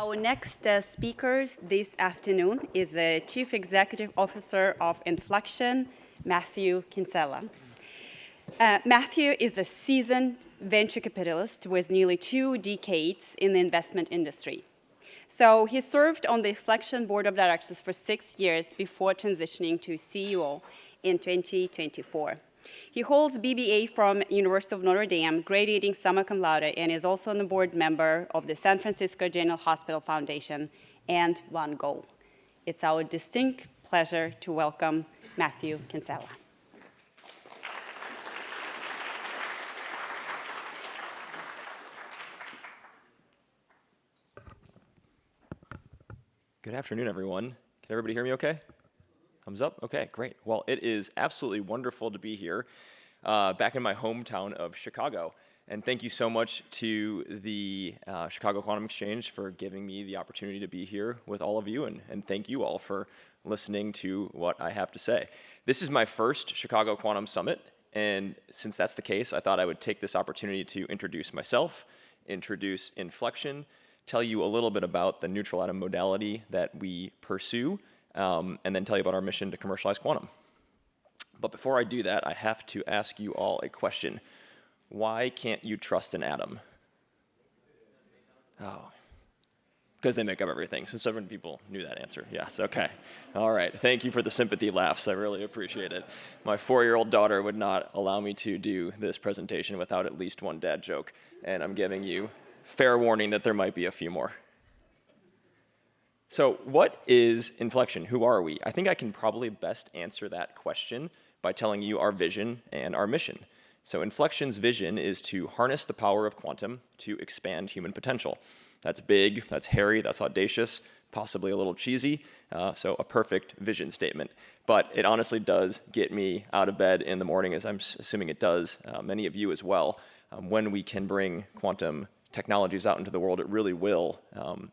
Our next speaker this afternoon is the Chief Executive Officer of Infleqtion, Matthew Kinsella. Matthew is a seasoned venture capitalist with nearly 2 decades in the investment industry. So he served on the Infleqtion board of directors for 6 years before transitioning to CEO in 2024. He holds BBA from University of Notre Dame, graduating summa cum laude, and is also a board member of the San Francisco General Hospital Foundation and One Goal. It's our distinct pleasure to welcome Matthew Kinsella. Good afternoon, everyone. Can everybody hear me okay? Thumbs up? Okay, great. Well, it is absolutely wonderful to be here back in my hometown of Chicago. And thank you so much to the Chicago Quantum Exchange for giving me the opportunity to be here with all of you. And thank you all for listening to what I have to say. This is my first Chicago Quantum Summit. And since that's the case, I thought I would take this opportunity to introduce myself, introduce Infleqtion, tell you a little bit about the neutral atom modality that we pursue, and then tell you about our mission to commercialize quantum. But before I do that, I have to ask you all a question. Why can't you trust an atom? Oh, because they make up everything. So 7 people knew that answer. Yes, okay. All right, thank you for the sympathy laughs. I really appreciate it. My 4-year-old daughter would not allow me to do this presentation without at least one dad joke, and I'm giving you fair warning that there might be a few more. So what is Infleqtion? Who are we? I think I can probably best answer that question by telling you our vision and our mission. So Infleqtion's vision is to harness the power of quantum to expand human potential. That's big, that's hairy, that's audacious, possibly a little cheesy, so a perfect vision statement. But it honestly does get me out of bed in the morning, as I'm assuming it does many of you as well. When we can bring quantum technologies out into the world, it really will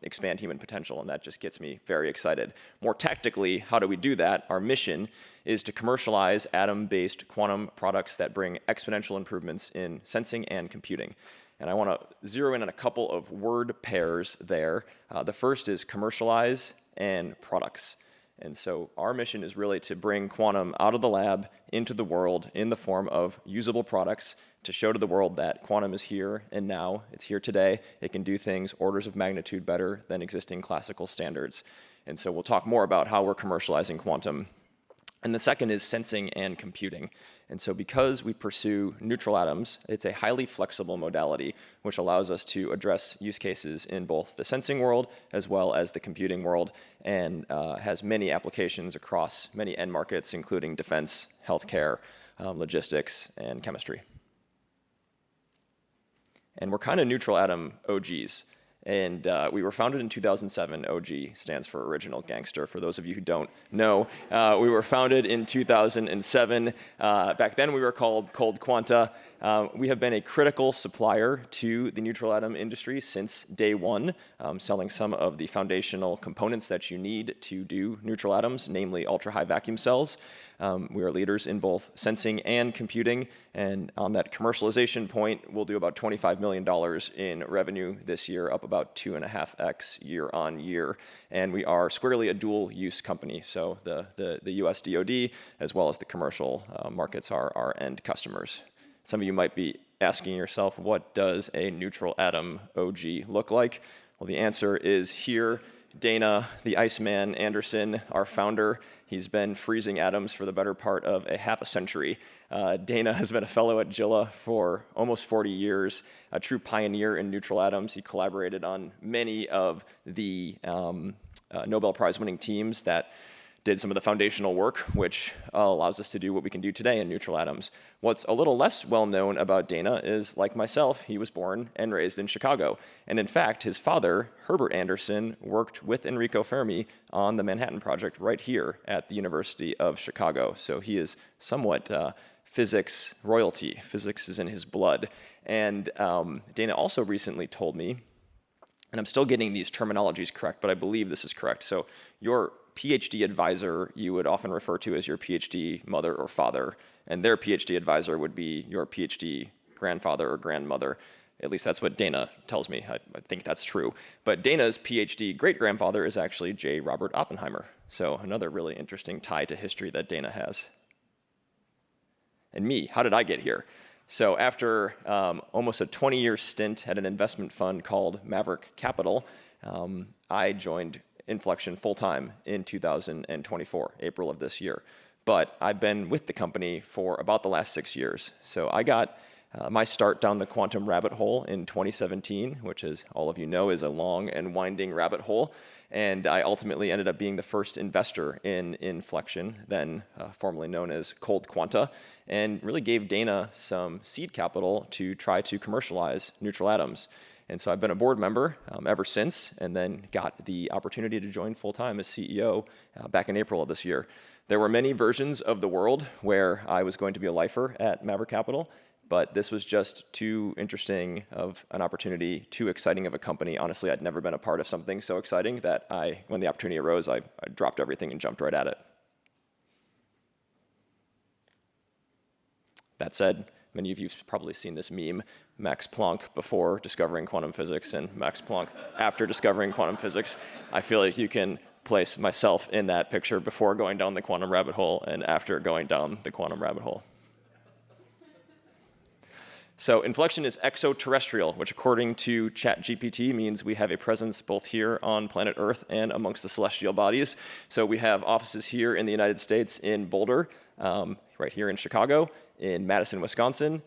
expand human potential, and that just gets me very excited. More tactically, how do we do that? Our mission is to commercialize atom-based quantum products that bring exponential improvements in sensing and computing. And I want to zero in on a couple of word pairs there. The first is commercialize and products. And so our mission is really to bring quantum out of the lab into the world in the form of usable products to show to the world that quantum is here and now. It's here today. It can do things orders of magnitude better than existing classical standards. And so we'll talk more about how we're commercializing quantum. And the second is sensing and computing. And so because we pursue neutral atoms, it's a highly flexible modality, which allows us to address use cases in both the sensing world as well as the computing world, and has many applications across many end markets, including defense, healthcare, logistics, and chemistry. And we're kind of neutral atom OGs. And we were founded in 2007. OG stands for Original Gangster, for those of you who don't know. We were founded in 2007. Back then we were called Cold Quanta. We have been a critical supplier to the neutral atom industry since day one, selling some of the foundational components that you need to do neutral atoms, namely ultra-high vacuum cells. We are leaders in both sensing and computing, and on that commercialization point, we'll do about $25 million in revenue this year, up about 2.5x year on year. And we are squarely a dual-use company, so the US DoD as well as the commercial markets are our end customers. Some of you might be asking yourself, what does a neutral atom OG look like? Well, the answer is here. Dana, the Iceman Anderson, our founder, he's been freezing atoms for the better part of a half a century. Dana has been a fellow at JILA for almost 40 years, a true pioneer in neutral atoms. He collaborated on many of the Nobel Prize winning teams that did some of the foundational work, which allows us to do what we can do today in neutral atoms. What's a little less well known about Dana is, like myself, he was born and raised in Chicago. And in fact, his father, Herbert Anderson, worked with Enrico Fermi on the Manhattan Project right here at the University of Chicago. So he is somewhat physics royalty. Physics is in his blood. And Dana also recently told me, and I'm still getting these terminologies correct, but I believe this is correct. So your PhD advisor you would often refer to as your PhD mother or father, and their PhD advisor would be your PhD grandfather or grandmother. At least that's what Dana tells me. I think that's true. But Dana's PhD great-grandfather is actually J. Robert Oppenheimer. So another really interesting tie to history that Dana has. And me, how did I get here? So after almost a 20-year stint at an investment fund called Maverick Capital, I joined Infleqtion full-time in 2024, April of this year. But I've been with the company for about the last 6 years. So I got my start down the quantum rabbit hole in 2017, which, as all of you know, is a long and winding rabbit hole. And I ultimately ended up being the first investor in Infleqtion, then formerly known as Cold Quanta, and really gave Dana some seed capital to try to commercialize neutral atoms. And so I've been a board member ever since, and then got the opportunity to join full-time as CEO back in April of this year. There were many versions of the world where I was going to be a lifer at Maverick Capital, but this was just too interesting of an opportunity, too exciting of a company. Honestly, I'd never been a part of something so exciting that when the opportunity arose, I dropped everything and jumped right at it. That said, many of you have probably seen this meme, Max Planck before discovering quantum physics and Max Planck after discovering quantum physics. I feel like you can place myself in that picture before going down the quantum rabbit hole and after going down the quantum rabbit hole. So Infleqtion is exoterrestrial, which according to ChatGPT means we have a presence both here on planet Earth and amongst the celestial bodies. So we have offices here in the United States in Boulder, right here in Chicago, in Madison, Wisconsin.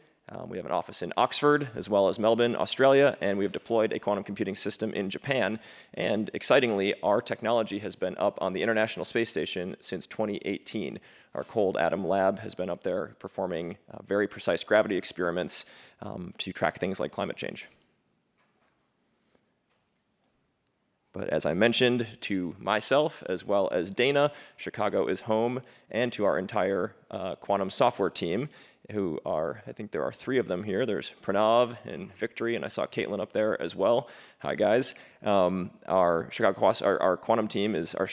We have an office in Oxford, as well as Melbourne, Australia, and we have deployed a quantum computing system in Japan. And excitingly, our technology has been up on the International Space Station since 2018. Our cold atom lab has been up there performing very precise gravity experiments to track things like climate change. But as I mentioned to myself, as well as Dana, Chicago is home, and to our entire quantum software team, who are, I think there are 3 of them here. There's Pranav and Victory, and I saw Caitlin up there as well. Hi, guys. Our quantum team is, our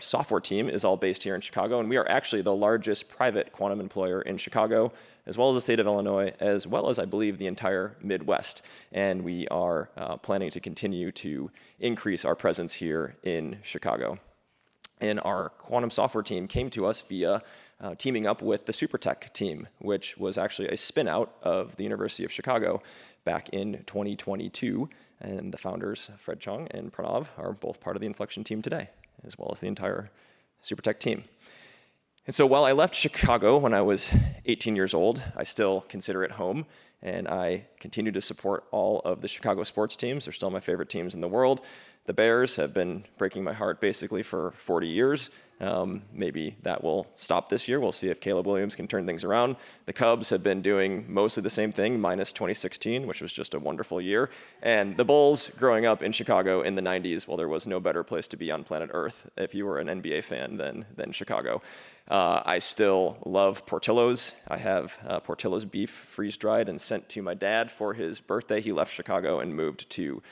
software team is all based here in Chicago, and we are actually the largest private quantum employer in Chicago, as well as the state of Illinois, as well as, I believe, the entire Midwest. And we are planning to continue to increase our presence here in Chicago. And our quantum software team came to us via teaming up with the SuperTech team, which was actually a spin-out of the University of Chicago back in 2022. And the founders, Fred Chung and Pranav, are both part of the Infleqtion team today, as well as the entire SuperTech team. And so while I left Chicago when I was 18 years old, I still consider it home, and I continue to support all of the Chicago sports teams. They're still my favorite teams in the world. The Bears have been breaking my heart basically for 40 years. Maybe that will stop this year. We'll see if Caleb Williams can turn things around. The Cubs have been doing mostly the same thing, minus 2016, which was just a wonderful year. And the Bulls, growing up in Chicago in the 90s, well, there was no better place to be on planet Earth if you were an NBA fan than Chicago. I still love Portillo's. I have Portillo's beef freeze-dried and sent to my dad for his birthday. He left Chicago and moved to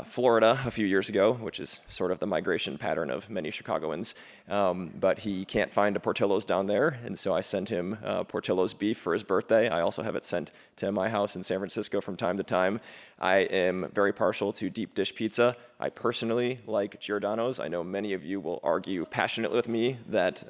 Florida a few years ago, which is sort of the migration pattern of many Chicagoans. But he can't find a Portillo's down there, and so I sent him Portillo's beef for his birthday. I also have it sent to my house in San Francisco from time to time. I am very partial to deep dish pizza. I personally like Giordano's. I know many of you will argue passionately with me that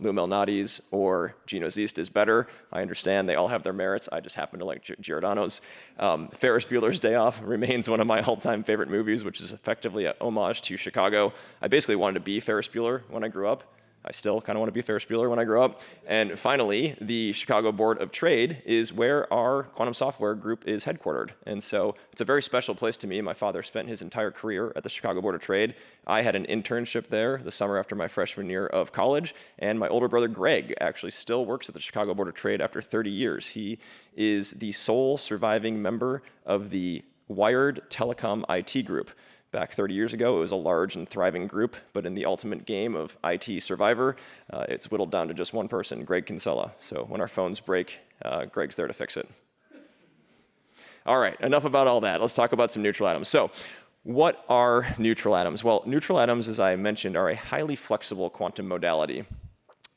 Lou Malnati's or Gino's East is better. I understand they all have their merits. I just happen to like Giordano's. Ferris Bueller's Day Off remains one of my all-time favorite movies, which is effectively an homage to Chicago. I basically wanted to be Ferris Bueller when I grew up. I still kind of want to be Ferris Bueller when I grow up. And finally, the Chicago Board of Trade is where our quantum software group is headquartered. And so it's a very special place to me. My father spent his entire career at the Chicago Board of Trade. I had an internship there the summer after my freshman year of college. And my older brother, Greg, actually still works at the Chicago Board of Trade after 30 years. He is the sole surviving member of the Wired Telecom IT group. Back 30 years ago, it was a large and thriving group, but in the ultimate game of IT survivor, it's whittled down to just one person, Greg Kinsella. So when our phones break, Greg's there to fix it. All right, enough about all that. Let's talk about some neutral atoms. So what are neutral atoms? Well, neutral atoms, as I mentioned, are a highly flexible quantum modality.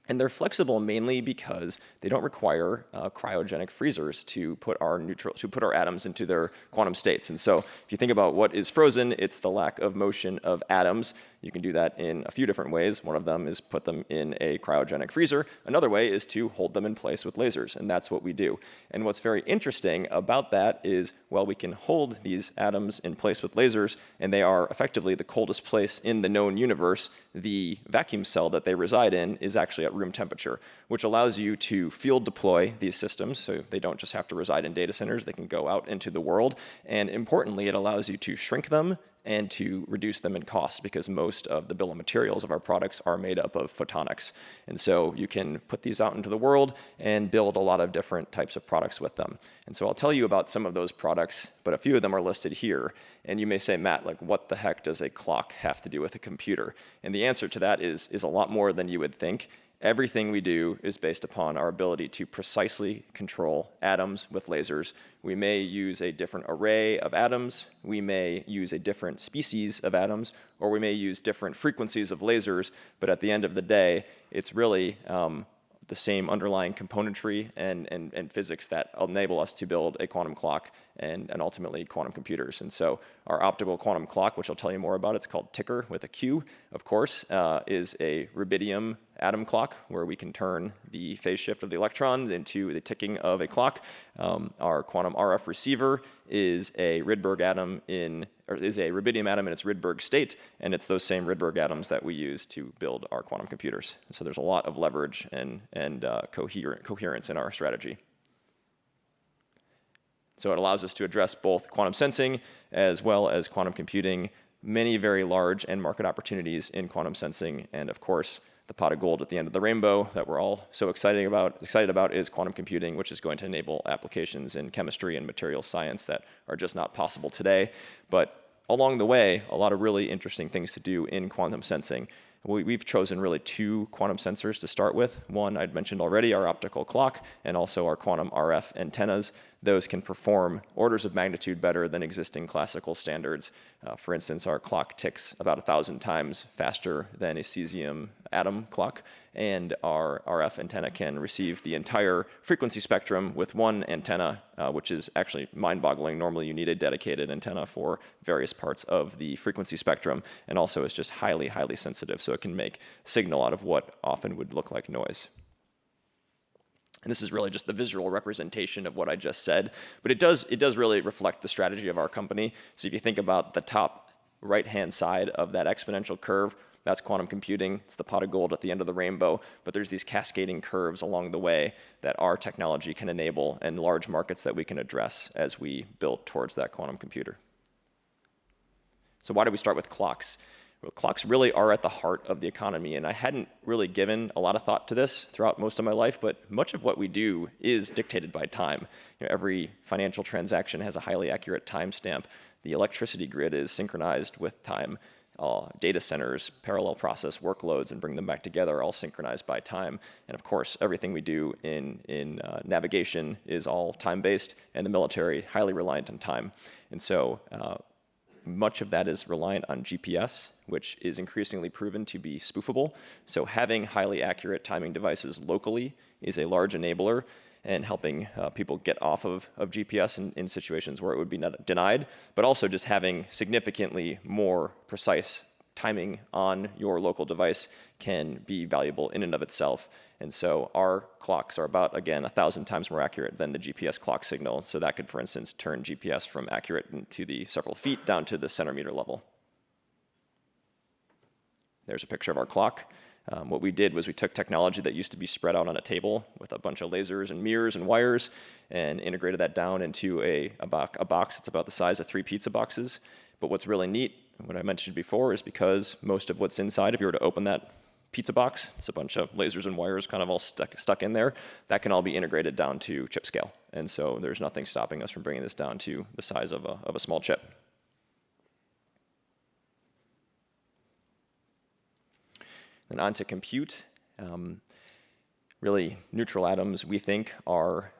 And they're flexible mainly because they don't require cryogenic freezers to put our atoms into their quantum states. And so if you think about what is frozen, it's the lack of motion of atoms. You can do that in a few different ways. One of them is put them in a cryogenic freezer. Another way is to hold them in place with lasers, and that's what we do. And what's very interesting about that is, well, we can hold these atoms in place with lasers, and they are effectively the coldest place in the known universe. The vacuum cell that they reside in is actually at room temperature, which allows you to field deploy these systems, so they don't just have to reside in data centers, they can go out into the world. And importantly, it allows you to shrink them and to reduce them in cost, because most of the bill of materials of our products are made up of photonics. And so you can put these out into the world and build a lot of different types of products with them. And so I'll tell you about some of those products, but a few of them are listed here. And you may say, Matt, like, what the heck does a clock have to do with a computer? And the answer to that is a lot more than you would think. Everything we do is based upon our ability to precisely control atoms with lasers. We may use a different array of atoms, we may use a different species of atoms, or we may use different frequencies of lasers, but at the end of the day, it's really the same underlying componentry and physics that enable us to build a quantum clock and ultimately quantum computers. And so our optical quantum clock, which I'll tell you more about, it's called Ticker with a Q, of course, is a rubidium atom clock where we can turn the phase shift of the electrons into the ticking of a clock. Our quantum RF receiver is a Rydberg atom is a rubidium atom in its Rydberg state, and it's those same Rydberg atoms that we use to build our quantum computers. So there's a lot of leverage and coherence in our strategy. So it allows us to address both quantum sensing as well as quantum computing, many very large end market opportunities in quantum sensing, and of course, the pot of gold at the end of the rainbow that we're all so excited about is quantum computing, which is going to enable applications in chemistry and material science that are just not possible today. But along the way, a lot of really interesting things to do in quantum sensing. We've chosen really two quantum sensors to start with. One I'd mentioned already, our optical clock, and also our quantum RF antennas. Those can perform orders of magnitude better than existing classical standards. For instance, our clock ticks about 1,000 times faster than a cesium atom clock, and our RF antenna can receive the entire frequency spectrum with one antenna, which is actually mind-boggling. Normally you need a dedicated antenna for various parts of the frequency spectrum, and also is just highly, highly sensitive, so it can make signal out of what often would look like noise. And this is really just the visual representation of what I just said, but it does really reflect the strategy of our company. So if you think about the top right-hand side of that exponential curve, that's quantum computing. It's the pot of gold at the end of the rainbow, but there's these cascading curves along the way that our technology can enable and large markets that we can address as we build towards that quantum computer. So why do we start with clocks? Well, clocks really are at the heart of the economy, and I hadn't really given a lot of thought to this throughout most of my life, but much of what we do is dictated by time. Every financial transaction has a highly accurate timestamp. The electricity grid is synchronized with time. Data centers parallel process workloads and bring them back together, all synchronized by time. And of course, everything we do in navigation is all time-based, and the military highly reliant on time. And so much of that is reliant on GPS, which is increasingly proven to be spoofable. So having highly accurate timing devices locally is a large enabler and helping people get off of GPS in situations where it would be denied, but also just having significantly more precise timing on your local device can be valuable in and of itself. And so our clocks are about, again, 1,000 times more accurate than the GPS clock signal. So that could, for instance, turn GPS from accurate to the several feet down to the centimeter level. There's a picture of our clock. What we did was we took technology that used to be spread out on a table with a bunch of lasers and mirrors and wires and integrated that down into a box that's about the size of 3 pizza boxes. But what's really neat, what I mentioned before, is because most of what's inside, if you were to open that pizza box, it's a bunch of lasers and wires kind of all stuck in there, that can all be integrated down to chip scale. And so there's nothing stopping us from bringing this down to the size of a small chip. And on to compute. really, neutral atoms, we think, are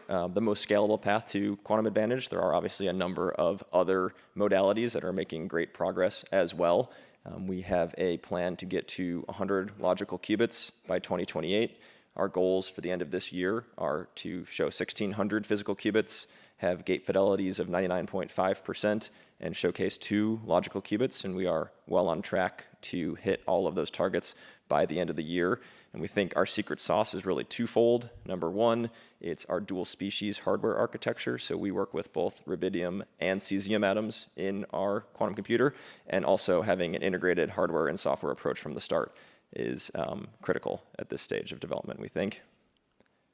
the most scalable path to quantum advantage. There are obviously a number of other modalities that are making great progress as well. We have a plan to get to 100 logical qubits by 2028. Our goals for the end of this year are to show 1,600 physical qubits, have gate fidelities of 99.5%, and showcase 2 logical qubits, and we are well on track to hit all of those targets by the end of the year. And we think our secret sauce is really twofold. Number one, it's our dual species hardware architecture. So we work with both rubidium and cesium atoms in our quantum computer, and also having an integrated hardware and software approach from the start is critical at this stage of development, we think.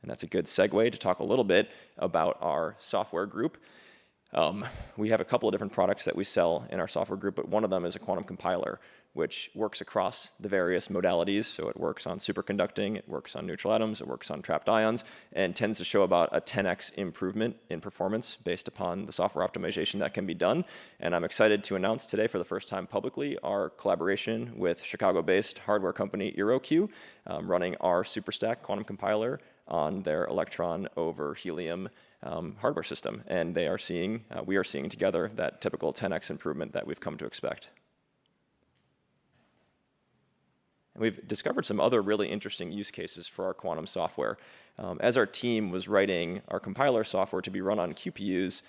And that's a good segue to talk a little bit about our software group. We have a couple of different products that we sell in our software group, but one of them is a quantum compiler, which works across the various modalities. So it works on superconducting, it works on neutral atoms, it works on trapped ions, and tends to show about a 10x improvement in performance based upon the software optimization that can be done. And I'm excited to announce today for the first time publicly our collaboration with Chicago-based hardware company EeroQ, running our SuperStack quantum compiler on their electron over helium hardware system. And we are seeing together that typical 10x improvement that we've come to expect. And we've discovered some other really interesting use cases for our quantum software. As our team was writing our compiler software to be run on QPUs,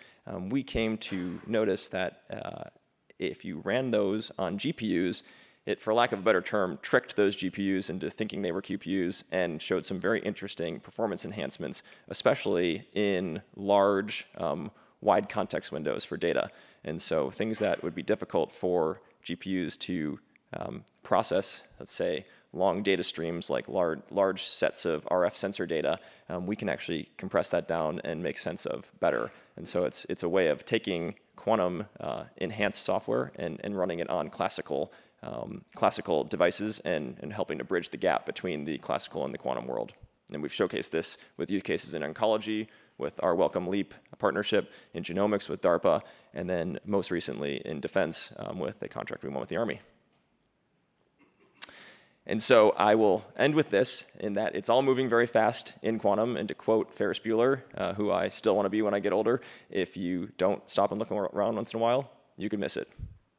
we came to notice that if you ran those on GPUs, it, for lack of a better term, tricked those GPUs into thinking they were QPUs and showed some very interesting performance enhancements, especially in large, wide context windows for data. And so things that would be difficult for GPUs to process, let's say, long data streams like large sets of RF sensor data, we can actually compress that down and make sense of better. And so it's a way of taking quantum enhanced software and running it on classical devices and helping to bridge the gap between the classical and the quantum world. And we've showcased this with use cases in oncology, with our Wellcome Leap partnership, in genomics with DARPA, and then most recently in defense with a contract we won with the Army. And so I will end with this, in that it's all moving very fast in quantum, and to quote Ferris Bueller, who I still want to be when I get older, if you don't stop and look around once in a while, you could miss it.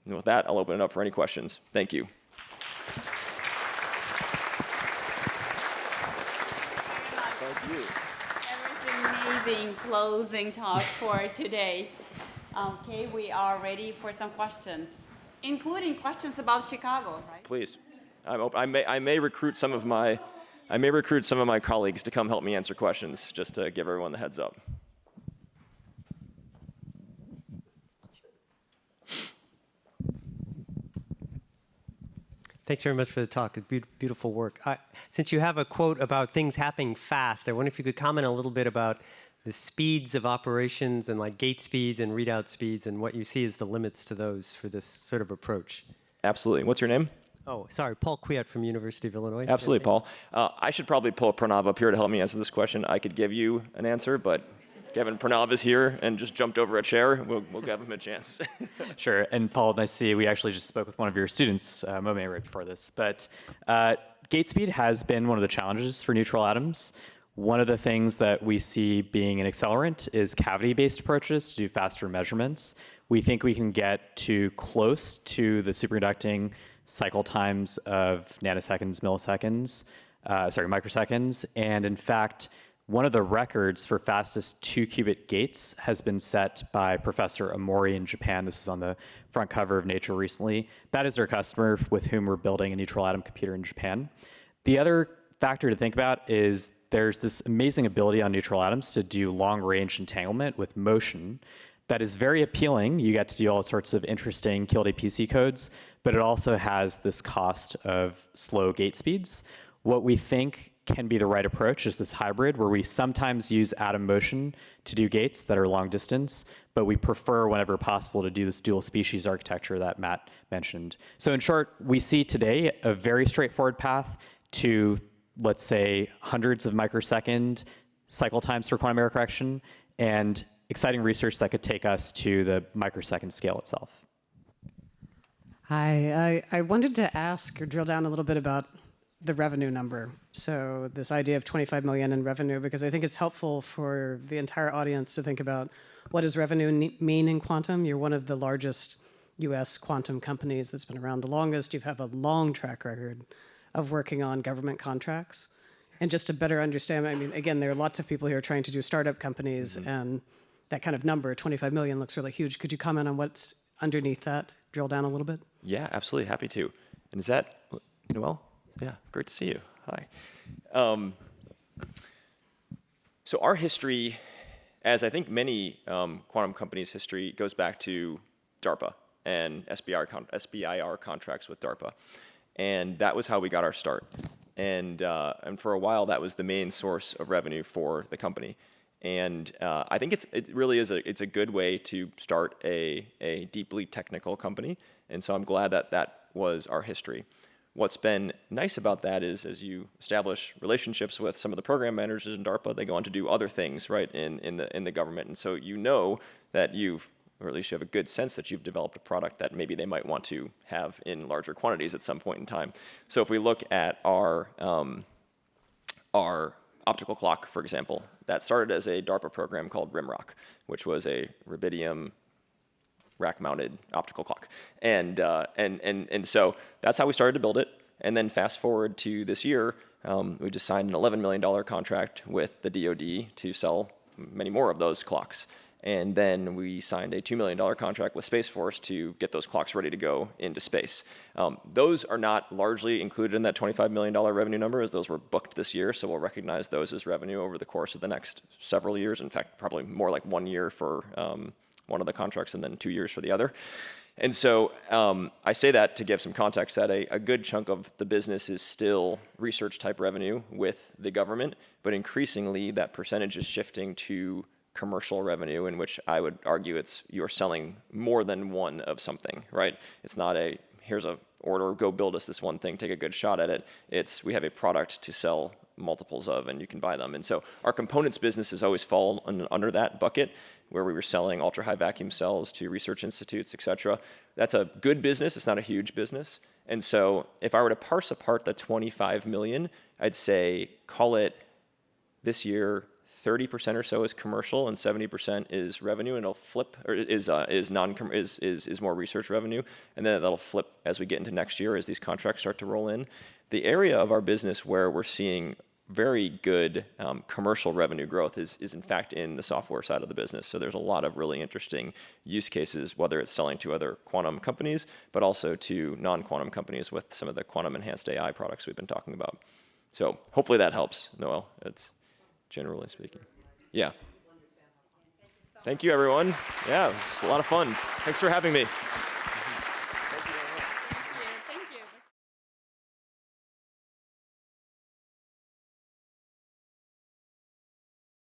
And with that, I'll open it up for any questions. Thank you. Thank you. Amazing closing talk for today. Okay, we are ready for some questions, including questions about Chicago, right? Please. I may recruit some of my colleagues to come help me answer questions, just to give everyone the heads up. Thanks very much for the talk. Beautiful work. Since you have a quote about things happening fast, I wonder if you could comment a little bit about the speeds of operations and like gate speeds and readout speeds and what you see as the limits to those for this sort of approach. Absolutely. What's your name? Oh, sorry, Paul Kwiat from University of Illinois. Absolutely, Paul. I should probably pull Pranav up here to help me answer this question. I could give you an answer, but Kevin, Pranav is here and just jumped over a chair. We'll give him a chance. Sure. And Paul, nice to see you. We actually just spoke with one of your students, Momi, right before this. But gate speed has been one of the challenges for neutral atoms. One of the things that we see being an accelerant is cavity-based approaches to do faster measurements. We think we can get to close to the superconducting cycle times of nanoseconds, milliseconds, microseconds. And in fact, one of the records for fastest 2-qubit gates has been set by Professor Omori in Japan. This is on the front cover of Nature recently. That is our customer with whom we're building a neutral atom computer in Japan. The other factor to think about is there's this amazing ability on neutral atoms to do long-range entanglement with motion that is very appealing. You get to do all sorts of interesting QLDPC codes, but it also has this cost of slow gate speeds. What we think can be the right approach is this hybrid where we sometimes use atom motion to do gates that are long distance, but we prefer whenever possible to do this dual species architecture that Matt mentioned. So in short, we see today a very straightforward path to, let's say, hundreds of microsecond cycle times for quantum error correction, and exciting research that could take us to the microsecond scale itself. Hi, I wanted to ask or drill down a little bit about the revenue number. So this idea of 25 million in revenue, because I think it's helpful for the entire audience to think about what does revenue mean in quantum. You're one of the largest US quantum companies that's been around the longest. You have a long track record of working on government contracts. And just to better understand, I mean, again, there are lots of people here trying to do startup companies, and that kind of number, 25 million, looks really huge. Could you comment on what's underneath that? Drill down a little bit? Yeah, absolutely. Happy to. And is that Noel? Yeah, great to see you. Hi. So our history, as I think many quantum companies' history, goes back to DARPA and SBIR contracts with DARPA. And that was how we got our start. And for a while, that was the main source of revenue for the company. And I think it really is a good way to start a deeply technical company. And so I'm glad that was our history. What's been nice about that is, as you establish relationships with some of the program managers in DARPA, they go on to do other things, right, in the government. And so you know that or at least you have a good sense that you've developed a product that maybe they might want to have in larger quantities at some point in time. So if we look at our optical clock, for example, that started as a DARPA program called RIMROC, which was a rubidium rack-mounted optical clock. And so that's how we started to build it. And then fast forward to this year, we just signed an $11 million contract with the DoD to sell many more of those clocks. And then we signed a $2 million contract with Space Force to get those clocks ready to go into space. Those are not largely included in that $25 million revenue number, as those were booked this year, so we'll recognize those as revenue over the course of the next several years. In fact, probably more like 1 year for one of the contracts and then 2 years for the other. And so I say that to give some context that a good chunk of the business is still research type revenue with the government, but increasingly that percentage is shifting to commercial revenue, in which I would argue you're selling more than one of something, right? It's not here's a order, go build us this one thing, take a good shot at it. It's we have a product to sell multiples of, and you can buy them. And so our components business has always fallen under that bucket, where we were selling ultra-high vacuum cells to research institutes, et cetera. That's a good business. It's not a huge business. And so if I were to parse apart the 25 million, I'd say call it this year 30% or so is commercial and 70% is revenue, and it'll flip, or is more research revenue, and then that'll flip as we get into next year as these contracts start to roll in. The area of our business where we're seeing very good commercial revenue growth is in fact in the software side of the business. So there's a lot of really interesting use cases, whether it's selling to other quantum companies, but also to non-quantum companies with some of the quantum enhanced AI products we've been talking about. So hopefully that helps, Noel. It's generally speaking. Yeah. Thank you, everyone. Yeah, it was a lot of fun. Thanks for having me.